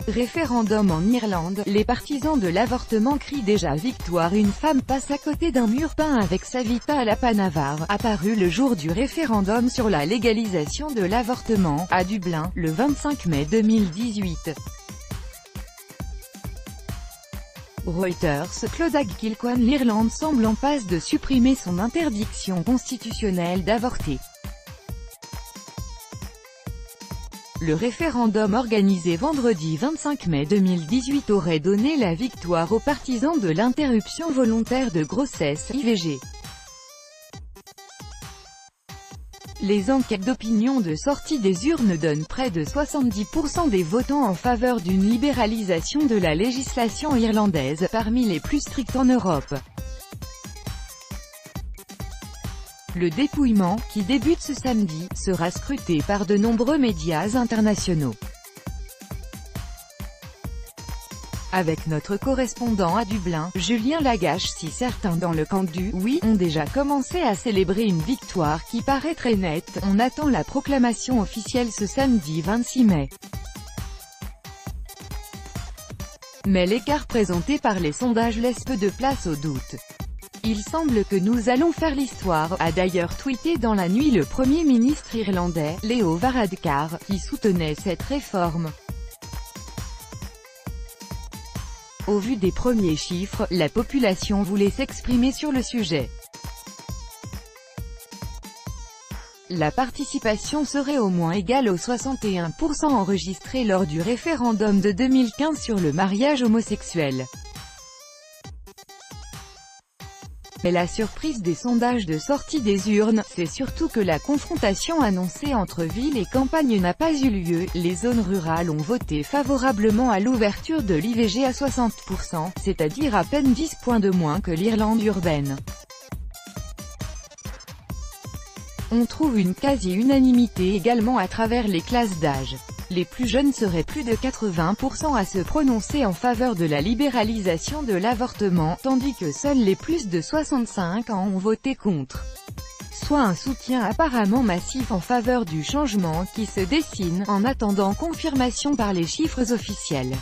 Référendum en Irlande, les partisans de l'avortement crient déjà victoire. Une femme passe à côté d'un mur peint avec Savita Lapanavar, apparu le jour du référendum sur la légalisation de l'avortement, à Dublin, le 25 mai 2018. Reuters, Clodagh Kilcoen. L'Irlande semble en passe de supprimer son interdiction constitutionnelle d'avorter. Le référendum organisé vendredi 25 mai 2018 aurait donné la victoire aux partisans de l'interruption volontaire de grossesse, IVG. Les enquêtes d'opinion de sortie des urnes donnent près de 70% des votants en faveur d'une libéralisation de la législation irlandaise, parmi les plus strictes en Europe. Le dépouillement, qui débute ce samedi, sera scruté par de nombreux médias internationaux. Avec notre correspondant à Dublin, Julien Lagache. Si certains dans le camp du « oui » ont déjà commencé à célébrer une victoire qui paraît très nette, on attend la proclamation officielle ce samedi 26 mai. Mais l'écart présenté par les sondages laisse peu de place au doute. Il semble que nous allons faire l'histoire, a d'ailleurs tweeté dans la nuit le Premier ministre irlandais, Leo Varadkar, qui soutenait cette réforme. Au vu des premiers chiffres, la population voulait s'exprimer sur le sujet. La participation serait au moins égale aux 61% enregistrés lors du référendum de 2015 sur le mariage homosexuel. Mais la surprise des sondages de sortie des urnes, c'est surtout que la confrontation annoncée entre ville et campagne n'a pas eu lieu. Les zones rurales ont voté favorablement à l'ouverture de l'IVG à 60%, c'est-à-dire à peine 10 points de moins que l'Irlande urbaine. On trouve une quasi-unanimité également à travers les classes d'âge. Les plus jeunes seraient plus de 80% à se prononcer en faveur de la libéralisation de l'avortement, tandis que seuls les plus de 65 ans ont voté contre. Soit un soutien apparemment massif en faveur du changement qui se dessine, en attendant confirmation par les chiffres officiels.